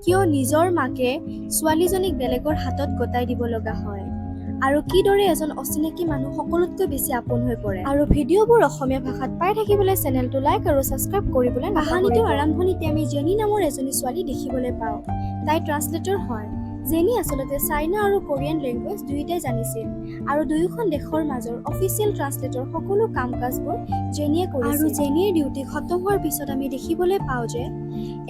কিয় নিজৰ মাকে ছোৱালীজনীক বেলেগৰ হাতত গতাই দিব লগা হয় আৰু কিদৰে এজন অচিনাকি মানুহ সকলোতকৈ বেছি আপোন হৈ পৰে। আৰু ভিডিঅ'বোৰ অসমীয়া ভাষাত পাই থাকিবলৈ চেনেলটো লাইক আৰু ছাবস্ক্ৰাইব কৰিবলৈ নাপাহৰিব। কাহিনীটোৰ আৰম্ভণিতে আমি জেনি নামৰ এজনী ছোৱালী দেখিবলৈ পাওঁ। তাই ট্ৰান্সলেটৰ হয়। জেনি আচলতে চাইনা আৰু কোৰিয়ান লেংগুৱেজ দুয়োটাই জানিছিল আৰু দুয়োখন দেশৰ মাজৰ অফিচিয়েল ট্ৰান্সলেটৰ সকলো কাম কাজবোৰ জেনিয়ে কৰিছিল। আৰু জেনিৰ ডিউটি খতম হোৱাৰ পিছত আমি দেখিবলৈ পাওঁ যে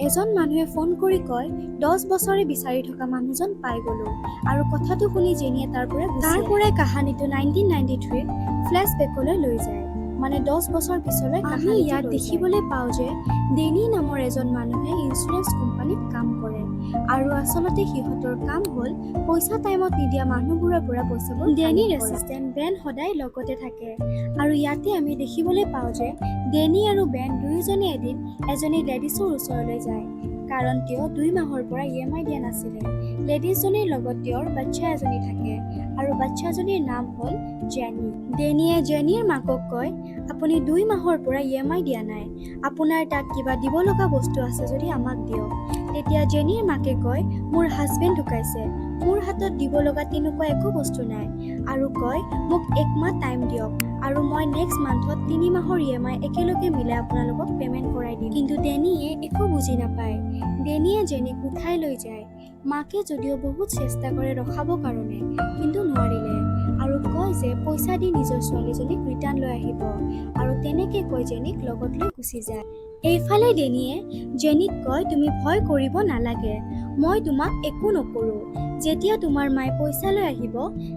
এজন মানুহে ফোন কৰি কয় 10 বছৰে বিচাৰি থকা মানুহজন পাই গলো আৰু কথাটো শুনি জেনিয়ে তাৰ পৰাই কাহিনীটো 1993 ফ্লেশ্ববেকলৈ লৈ যায়। মানে 10 বছৰ পিছলৈ আমি ইয়াত দেখিবলৈ পাওঁ যে ডেনি নামৰ এজন মানুহে ইঞ্চুৰেঞ্চ কোম্পানীত কাম কৰে আৰু আচলতে সিহঁতৰ কাম হ'ল পইচা টাইমত নিদিয়া মানুহবোৰৰ পৰা পইচাবোৰ। ডেনিৰ এছিষ্টেণ্ট বেন সদায় লগতে থাকে আৰু ইয়াতে আমি দেখিবলৈ পাওঁ যে ডেনি আৰু বেন দুয়োজনে এদিন এজনী লেডিছৰ ওচৰলৈ যায় কাৰণ তেওঁ 2 মাহৰ পৰা EMI দিয়া নাছিলে। লেডিছজনীৰ লগত তেওঁৰ বাচ্চা এজনী থাকে আৰু বাচ্চাজনীৰ নাম হ'ল জেনি। ডেনিয়ে জেনিৰ মাকক কয় আপুনি 2 মাহৰ পৰা EMI দিয়া নাই, আপোনাৰ তাত কিবা দিব লগা বস্তু আছে যদি আমাক দিয়ক। তেতিয়া জেনিৰ মাকে কয় মোৰ হাজবেণ্ড ঢুকাইছে, মোৰ হাতত দিব লগা তেনেকুৱা একো বস্তু নাই আৰু কয় মোক 1 মাহ টাইম দিয়ক আৰু মই নেক্সট মান্থত 3 মাহৰ EMI একেলগে মিলাই আপোনালোকক পেমেণ্ট কৰাই দিম। কিন্তু ডেনিয়ে একো বুজি নাপায়। ডেনিয়ে জেনিক উঠাই লৈ যায়। মাকে যদিও বহুত চেষ্টা কৰে ৰখাবৰ কাৰণে কিন্তু নোৱাৰিলে আৰু কয় যে পইচা দি নিজৰ ছোৱালীজনীক ৰিটাৰ্ণ লৈ আহিব আৰু তেনেকে কৈ জেনিক লগত লৈ গুচি যায়। এইফালে ডেনিয়ে জেনিক কয় তুমি ভয় কৰিব নালাগে, মই তোমাক একো নকৰোঁ। যেতিয়া তোমাৰ মায়ে পইচা লৈ আহিব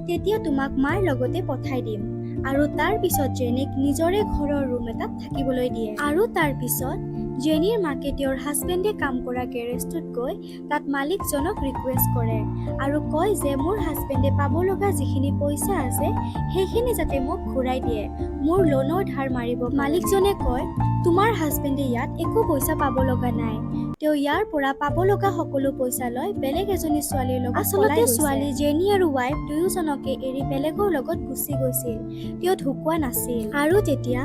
তেতিয়া তোমাক মাৰ লগতে পঠাই দিম আৰু তাৰ পিছত জেনিক নিজৰে ঘৰৰ ৰুম এটাত থাকিবলৈ দিয়ে। আৰু তাৰ পিছত জেনিৰ মাকে তেওঁৰ হাজবেণ্ডে কাম কৰা গেৰেজটোত গৈ তাত মালিকজনক ৰিকুৱেষ্ট কৰে আৰু কয় যে মোৰ হাজবেণ্ডে পাব লগা যিখিনি পইচা আছে সেইখিনি যাতে মোক ঘূৰাই দিয়ে, মোৰ লোনৰ ধাৰ মাৰিব। মালিকজনে কয় তোমাৰ হাজবেণ্ডে ইয়াত একো পইচা পাব লগা নাই, তেওঁ ইয়াৰ পৰা পাব লগা সকলো পইচা লৈ বেলেগ এজনী ছোৱালীৰ লগত আচলতে ছোৱালী জেনি আৰু ৱাইফ দুয়োজনকে এৰি বেলেগৰ লগত গুচি গৈছিল, তেওঁ ঢুকোৱা নাছিল। আৰু তেতিয়া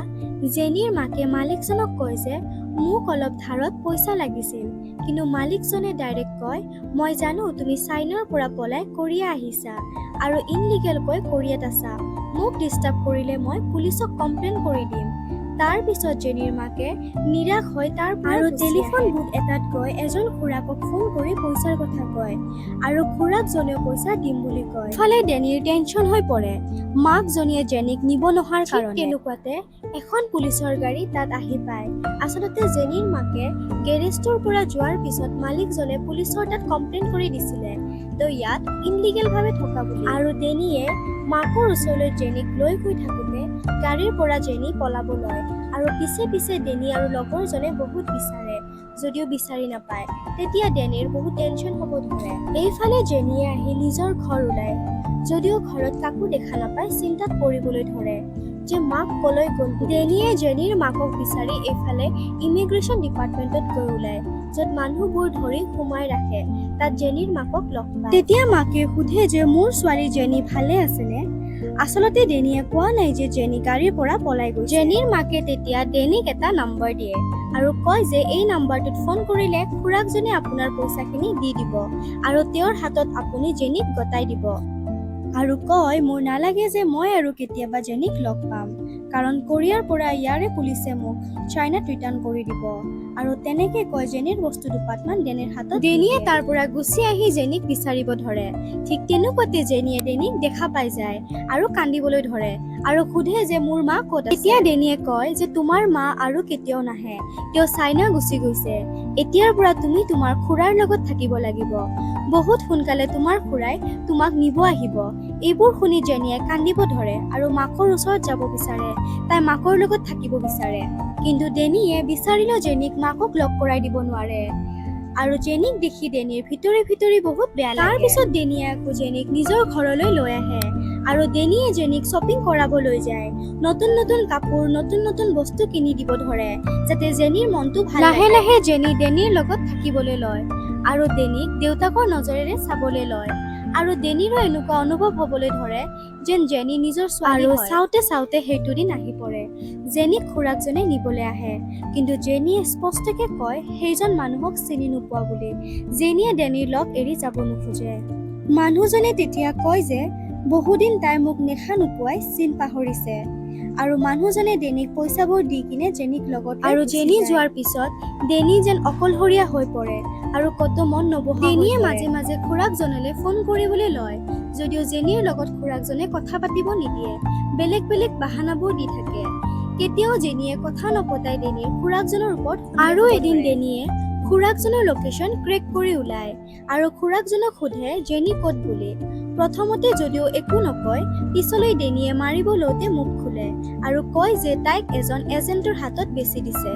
জেনিৰ মাকে মালিকজনক কয় যে মোক অলপ ধাৰত পইচা লাগিছিল, কিন্তু মালিকজনে ডাইৰেক্ট কয় মই জানো তুমি চাইনাৰ পৰা পলাই কোৰিয়া আহিছা আৰু ইনলিগেলকৈ কোৰিয়াত আছা, মোক ডিষ্টাৰ্ব কৰিলে মই পুলিচক কমপ্লেইন কৰি দিম। তাৰ পিছত জেনিৰ মাকে নিৰাশ হৈ তাৰ আৰু টেলিফোন বুথ এটাত গৈ এজন খুৰাকক ফোন কৰি পইচাৰ কথা কয় আৰু খুৰাকজনেও পইচা দিম বুলি কয়। ফালে ডেনিৰ টেনচন হৈ পৰে মাকজনীয়ে জেনিক নিব নহাৰ কাৰণে। তেনেকুৱাতে এখন পুলিচৰ গাড়ী তাত আহি পায়। আচলতে জেনিৰ মাকে গেৰেজটোৰ পৰা যোৱাৰ পিছত মালিকজনে পুলিচৰ তাত কমপ্লেইন কৰি দিছিলে তো ইয়াত ইনলিগেল ভাৱে থকা বুলি। আৰু ডেনিয়ে মাকৰ ওচৰলৈ জেনিক লৈ গৈ থাকোতে গাড়ীৰ পৰা জেনি পলাব লয় আৰু পিছে পিছে ডেনি আৰু লগৰজনে বহুত বিচাৰে, যদিও বিচাৰি নাপায়। তেতিয়া ডেনিৰ বহুত টেনচন হ'ব ধৰে। এইফালে জেনিয়ে আহি নিজৰ ঘৰ ওলায়, যদিও ঘৰত কাকো দেখা নাপায় চিন্তাত পৰিবলৈ ধৰে যে মাক কলৈ গ'ল। ডেনিয়ে জেনিৰ মাকক বিচাৰি এইফালে ইমিগ্ৰেশ্যন ডিপাৰ্টমেণ্টত গৈ ওলায়, য'ত মানুহবোৰ ধৰি সোমাই ৰাখে। তাত জেনিৰ মাকক লগ পায়। তেতিয়া মাকে সোধে যে মোৰ ছোৱালী জেনি ভালে আছেনে? আচলতে ডেনিয়ে কোৱা নাই যে জেনি গাড়ীৰ পৰা পলাই গৈছে। জেনিৰ মাকে তেতিয়া ডেনিক এটা নম্বৰ দিয়ে আৰু কয় যে এই নম্বৰটোত ফোন কৰিলে খুৰাকজনে আপোনাৰ পইচাখিনি দি দিব আৰু তেওঁৰ হাতত আপুনি জেনিক গতাই দিব আৰু কয় মোৰ নালাগে যে মই আৰু কেতিয়াবা জেনিক লগ পাম কাৰণ কোৰিয়াৰ পৰা ইয়াৰে পুলিচে মোক চাইনাত ৰিটাৰ্ণ কৰি দিব আৰু তেনেকে কয় জেনিৰ বস্তু দুপাতমান ডেনিৰ হাতত। ডেনিয়ে তাৰ পৰা গুচি আহি জেনিক বিচাৰিব ধৰে। ঠিক তেনেকুৱাতে জেনিয়ে ডেনিক দেখা পাই যায় আৰু কান্দিবলৈ ধৰে আৰু সোধে যে মোৰ মা ক'ত আছে। এতিয়া ডেনিয়ে কয় যে তোমাৰ মা আৰু কেতিয়াও নাহে, তেওঁ চাইনা গুচি গৈছে, এতিয়াৰ পৰা তুমি তোমাৰ খুৰাৰ লগত থাকিব লাগিব, বহুত সোনকালে তোমাৰ খুৰাই তোমাক নিব আহিব। এইবোৰ শুনি জেনিয়ে কান্দিব ধৰে আৰু মাকৰ ওচৰত যাব বিচাৰে, তাই মাকৰ লগত থাকিব বিচাৰে। কিন্তু ডেনিয়ে বিচাৰিলেও জেনিক মাকক লগ কৰাই দিব নোৱাৰে আৰু জেনিক দেখি ডেনিৰ ভিতৰি ভিতৰি বহুত বেয়া লাগে। তাৰ পিছত ডেনিয়ে আকৌ জেনিক নিজৰ ঘৰলৈ লৈ আহে আৰু ডেনিয়ে জেনিক শ্বপিং কৰাব লৈ যায়, নতুন নতুন কাপোৰ নতুন নতুন বস্তু কিনি দিব ধৰে যাতে জেনিৰ মনটো ভাল লাগে। লাহে লাহে জেনি ডেনিৰ লগত থাকিবলৈ লয় আৰু ডেনিক দেউতাকৰ নজৰেৰে চাবলৈ লয় আৰু ডেনিৰো এনেকুৱা অনুভৱ হ'বলৈ ধৰে যেন জেনি নিজৰ ছোৱালী হয়। চাওঁতে চাওঁতে সেইটো দিন আহি পৰে। জেনিক খুৰাকজনে নিবলৈ আহে, কিন্তু জেনিয়ে স্পষ্টকৈ কয় সেইজন মানুহক চিনি নোপোৱা বুলি। জেনিয়ে ডেনিৰ লগ এৰি যাব নোখোজে। মানুহজনে তেতিয়া কয় যে বহুদিন তাই মোক দেখা নোপোৱাই চিন পাহৰিছে, আৰু মানুহজনে ডেনিক পইচাবোৰ দি কিনে জেনিক লগত আৰু জেনি যোৱাৰ পিছত ডেনি যেন অকলশৰীয়া হৈ পৰে আৰু কতো মন নবহা। ডেনিয়ে মাজে মাজে খুৰাকজনলৈ ফোন কৰিবলৈ লয়, যদিও জেনিৰ লগত খুৰাকজনে কথা পাতিব নিদিয়ে, বেলেগ বেলেগ বাহানাবোৰ দি থাকে। কেতিয়াও জেনিয়ে কথা নপতাই ডেনিৰ খুৰাকজনৰ ওপৰত। আৰু এদিন ডেনিয়ে খুৰাকজনৰ লোকেশ্যন ক্ৰেক কৰি ওলায় আৰু খুৰাকজনক সোধে জেনি ক'ত বুলি। প্ৰথমতে যদিও একো নকয়, পিছলৈ ডেনিয়ে মাৰিব লওঁতে মুখ খোলে আৰু কয় যে তাইক এজন এজেণ্টৰ হাতত বেচি দিছে।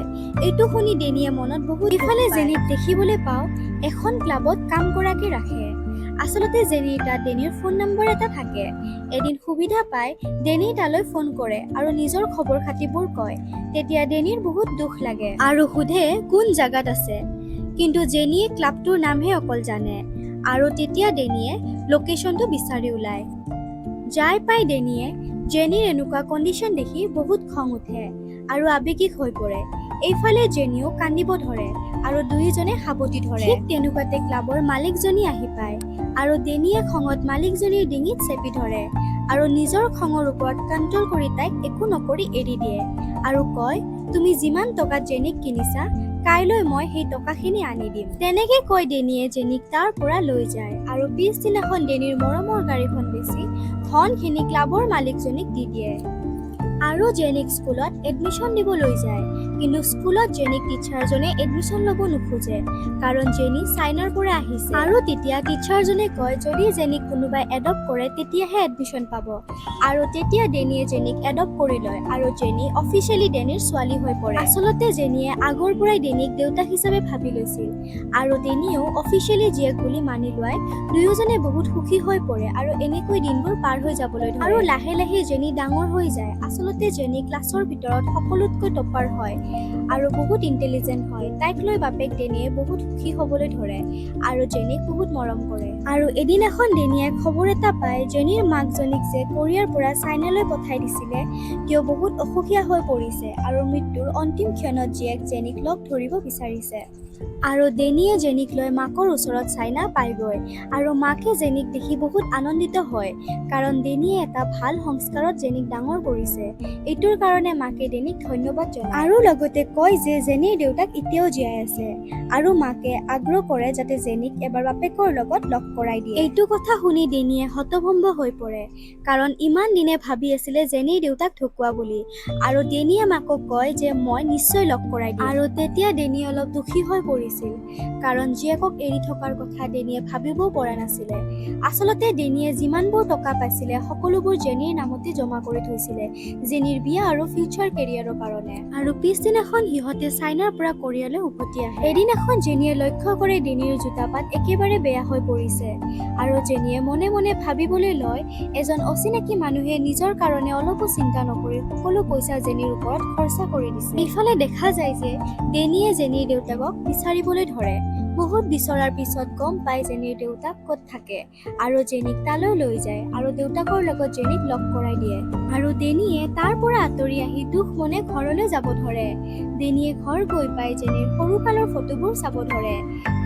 এইটো শুনি ডেনিয়ে মনত বহুত ইফালে জেনিক দেখিবলৈ পাওঁ এখন ক্লাবত কাম কৰাকে ৰাখে। আচলতে জেনিৰ তাত ডেনিৰ ফোন নম্বৰ এটা থাকে। এদিন সুবিধা পাই ডেনি তালৈ ফোন কৰে আৰু নিজৰ খবৰ খাতিবোৰ কয়। তেতিয়া ডেনিৰ বহুত দুখ লাগে আৰু সোধে কোন জাগাত আছে, কিন্তু জেনিয়ে ক্লাবটোৰ নামহে অকল জানে। আৰু তেতিয়া ডেনিয়ে লোকেশ্যনটো বিচাৰি ওলায়। যাই পাই ডেনিয়ে জেনিৰ এনেকুৱা কণ্ডিশ্যন দেখি বহুত খং উঠে আৰু আৱেগিক হৈ পৰে। এইফালে জেনিও কান্দিব ধৰে আৰু দুয়োজনে সাবতি ধৰে। ঠিক তেনেকুৱাতে ক্লাবৰ মালিকজনী আহি পায় আৰু ডেনিয়ে খঙত মালিকজনীৰ ডিঙিত চেপি ধৰে আৰু নিজৰ খঙৰ ওপৰত কণ্ট্ৰল কৰি তাইক একো নকৰি এৰি দিয়ে আৰু কয় তুমি যিমান টকাত জেনিক কিনিছা কাইলৈ মই সেই টকাখিনি আনি দিম। তেনেকে কৈ ডেনিয়ে জেনিক তাৰ পৰা লৈ যায় আৰু পিছদিনাখন ডেনিৰ মৰমৰ গাড়ীখন বেচি ধনখিনি ক্লাবৰ মালিকজনীক দি দিয়ে আৰু জেনিক স্কুলত এডমিশ্যন দিব লৈ যায়। কিন্তু স্কুলত জেনিক টিচাৰজনে এডমিশ্যন ল'ব নোখোজে, কাৰণ জেনি চাইনাৰ পৰা আহিছে। আৰু তেতিয়া টিচাৰজনে কয় যদি জেনিক কোনোবাই এডপ্ট কৰে তেতিয়াহে এডমিশ্যন পাব। আৰু তেতিয়া ডেনিয়ে জেনিক এডপ্ট কৰি লয় আৰু জেনি অফিচিয়েলি ডেনিৰ ছোৱালী হৈ পৰে। আচলতে জেনিয়ে আগৰ পৰাই ডেনিক দেউতাক হিচাপে ভাবি লৈছিল আৰু ডেনিয়েও অফিচিয়েলি জীয়েক বুলি মানি লোৱাই দুয়োজনে বহুত সুখী হৈ পৰে আৰু এনেকৈ দিনবোৰ পাৰ হৈ যাবলৈ ধৰে। আৰু লাহে লাহে জেনি ডাঙৰ হৈ যায়। আচলতে জেনি ক্লাছৰ ভিতৰত সকলোতকৈ টপাৰ হয় আৰু বহুত ইণ্টেলিজেণ্ট হয়। তাইক লৈ বাপেক ডেনিয়ে বহুত সুখী হ'বলৈ ধৰে আৰু জেনিক বহুত মৰম কৰে। আৰু এদিনাখন ডেনিয়ে খবৰ এটা পায় জেনিৰ মাকজনীক যে কোৰিয়াৰ পৰা চাইনালৈ পঠাই দিছিলে, তেওঁ বহুত অসুখীয়া হৈ পৰিছে আৰু মৃত্যুৰ অন্তিম ক্ষণত জীয়েক জেনিক লগ ধৰিব বিচাৰিছে। আৰু ডেনিয়ে জেনিক লৈ মাকৰ ওচৰত চাইনা পায়গৈ আৰু মাকে জেনিক দেখি বহুত আনন্দিত হয়, কাৰণ ডেনিয়ে এটা ভাল সংস্কাৰত জেনিক ডাঙৰ কৰিছে। এইটোৰ কাৰণে মাকে ডেনিক ধন্যবাদ জনায় আৰু লগতে কয় যে জেনিৰ দেউতাক এতিয়াও জীয়াই আছে আৰু মাকে আগ্ৰহ কৰে যাতে জেনিক এবাৰ বাপেকৰ লগত লগ কৰাই দিয়ে। এইটো কথা শুনি ডেনিয়ে হতভম্ব হৈ পৰে, কাৰণ ইমান দিনে ভাবি আছিলে জেনিৰ দেউতাক ঢুকুৱা বুলি। আৰু ডেনিয়ে মাকক কয় যে মই নিশ্চয় লগ কৰাই দিম। আৰু তেতিয়া ডেনি অলপ দুখী হৈ পৰিছিল, কাৰণ জীয়েকক এৰি থকাৰ কথা ডেনিয়ে ভাবিবও পৰা নাছিলে। আচলতে ডেনিয়ে যিমানবোৰ টকা পাইছিলে সকলোবোৰ জেনিৰ নামতে জমা কৰি থৈছিলে, জেনিৰ বিয়া আৰু ফিউচাৰ কেৰিয়াৰৰ কাৰণে। আৰু পিছদিনাখন সিহঁতে চাইনাৰ পৰা কোৰিয়ালৈ উভতি আহে। এদিনাখন জেনিয়ে লক্ষ্য কৰে ডেনিৰ জোতাপাত একেবাৰে বেয়া হৈ পৰিছে আৰু জেনিয়ে মনে মনে ভাবিবলৈ লয় এজন অচিনাকি মানুহে নিজৰ কাৰণে অলপো চিন্তা নকৰি সকলো পইচা জেনিৰ ওপৰত খৰচা কৰি দিছে। ইফালে দেখা যায় যে ডেনিয়ে জেনিৰ দেউতাকক বিচাৰিবলৈ ধৰে। বহুত বিচৰাৰ পিছত গম পাই জেনিৰ দেউতাক ক'ত থাকে আৰু জেনিক তালৈ লৈ যায় আৰু দেউতাকৰ লগত জেনিক লগ কৰাই দিয়ে। আৰু ডেনিয়ে তাৰ পৰা আঁতৰি আহি দুখ মনে ঘৰলৈ যাব ধৰে। ডেনিয়ে ঘৰ গৈ পাই জেনিৰ সৰুকালৰ ফটোবোৰ চাব ধৰে,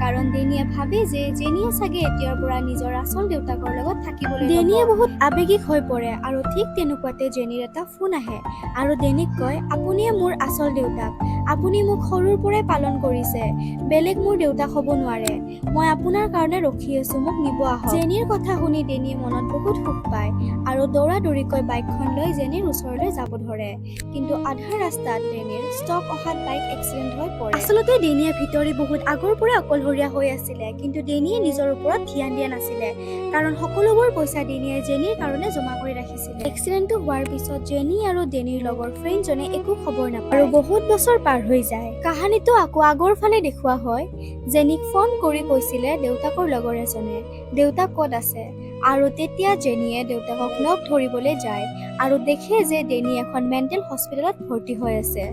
কাৰণ ডেনিয়ে ভাবে যে জেনিয়ে চাগে এতিয়াৰ পৰা নিজৰ আচল দেউতাকৰ লগত থাকিবলৈ। ডেনিয়ে বহুত আৱেগিক হৈ পৰে আৰু ঠিক তেনেকুৱাতে জেনিৰ এটা ফোন আহে আৰু ডেনিক কয় আপুনিয়ে মোৰ আচল দেউতাক, আপুনি মোক সৰুৰ পৰাই পালন কৰিছে, বেলেগ মোৰ দেউতাক হ'ব নোৱাৰে, মই আপোনাৰ কাৰণে ৰখি আছো, মোক নিব আহক। জেনিৰ কথা শুনি ডেনিয়ে মনত বহুত সুখ পায় আৰু দৌৰাদৌৰিকৈ বাইকখন লৈ জেনিৰ ওচৰলৈ যাব ধৰে, কিন্তু আধা ৰাস্তাত ডেনিৰ ষ্টপ অহাত বাইক এক্সিডেণ্ট হৈ পৰে। আচলতে ডেনিয়ে ভিতৰি বহুত আগৰ পৰা অকলশৰীয়া হৈ আছিলে, কিন্তু ডেনিয়ে নিজৰ ওপৰত ধ্যান দিয়া নাছিলে, কাৰণ সকলোবোৰ পইচা ডেনিয়ে জেনিৰ কাৰণে জমা কৰি ৰাখিছিলে। এক্সিডেণ্টটো হোৱাৰ পিছত জেনি আৰু ডেনিৰ লগৰ ফ্ৰেণ্ডজনে একো খবৰ নাপায় আৰু বহুত বছৰ পাৰ হৈ যায়। কাহিনীটো আকৌ আগৰ ফালে দেখুওৱা হয়। জেনিক ফোন কৰি কৈছিলে দেউতাকৰ লগৰ এজনে দেউতাক ক'ত আছে, আৰু তেতিয়া জেনিয়ে দেউতাকক লগ ধৰিবলৈ যায় আৰু দেখে যে ডেনি এখন মেণ্টেল হস্পিটেলত ভৰ্তি হৈ আছে।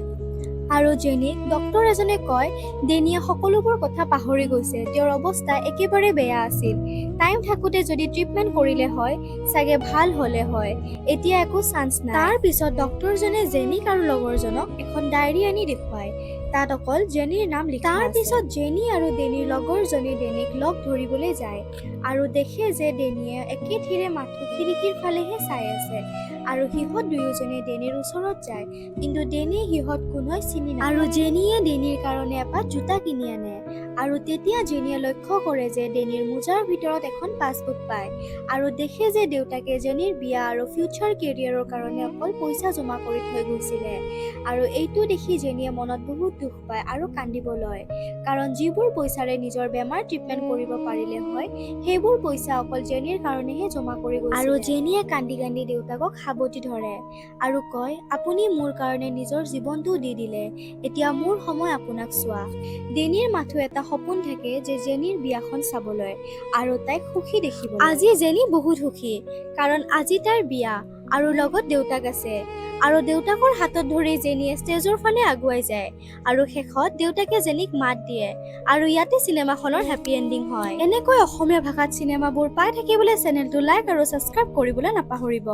আৰু জেনিক ডক্তৰ এজনে কয় ডেনিয়ে সকলোবোৰ কথা পাহৰি গৈছে, তেওঁৰ অৱস্থা একেবাৰে বেয়া আছিল। টাইম থাকোঁতে যদি ট্ৰিটমেণ্ট কৰিলে হয় চাগে ভাল হ'লে হয়, এতিয়া একো চান্স নাই। তাৰ পিছত ডক্তৰজনে জেনিক আৰু লগৰজনক এখন ডায়েৰী আনি দেখুৱায়, তাত অকল জেনিৰ নাম লিখা আছে। তাৰ পিছত জেনি আৰু ডেনিৰ লগৰজনে ডেনিক লগ ধৰিবলৈ যায় আৰু দেখে যে ডেনিয়ে একেথিৰে মাথো খিৰিকীৰ ফালেহে চাই আছে আৰু সিহঁত দুয়োজনে ডেনিৰ ওচৰত যায়, কিন্তু ডেনিয়ে সিহঁত কোনোৱে চিনি নাপায়। আৰু জেনিয়ে ডেনিৰ কাৰণে এপাত জোতা কিনি আনে আৰু তেতিয়া জেনিয়ে লক্ষ্য কৰে যে ডেনিৰ মোজাৰ ভিতৰত এখন পাছবুক পায় আৰু দেখে যে দেউতাকে জেনিৰ বিয়া আৰু ফিউচাৰ কেৰিয়াৰৰ কাৰণে অকল পইচা জমা কৰি থৈ গৈছিলে। আৰু এইটো দেখি জেনিয়ে মনত বহুত দুখ পায় আৰু কান্দিব লয়, কাৰণ যিবোৰ পইচাৰে নিজৰ বেমাৰ ট্ৰিটমেণ্ট কৰিব পাৰিলে হয় সেইবোৰ পইচা অকল জেনিৰ কাৰণেহে জমা কৰি গৈছিল। আৰু জেনিয়ে কান্দি কান্দি দেউতাকক সাবটি ধৰে আৰু কয়, আপুনি মোৰ কাৰণে নিজৰ জীৱনটো দি দিলে, এতিয়া মোৰ সময় আপোনাক চোৱা। ডেনিৰ মাথো এটা সপোন থাকে যে জেনিৰ বিয়াখন চাবলৈ আৰু তাইক সুখী দেখিবলৈ। আজি জেনি বহুত সুখী, কাৰণ আজি তাইৰ বিয়া আৰু লগত দেউতাক আছে। আৰু দেউতাকৰ হাতত ধৰি জেনিয়ে ষ্টেজৰ ফালে আগুৱাই যায় আৰু শেষত দেউতাকে জেনিক মাত দিয়ে আৰু ইয়াতে চিনেমাখনৰ হেপী এণ্ডিং হয়। এনেকৈ অসমীয়া ভাষাত চিনেমাবোৰ পাই থাকিবলৈ চেনেলটো লাইক আৰু ছাবস্ক্ৰাইব কৰিবলৈ নাপাহৰিব।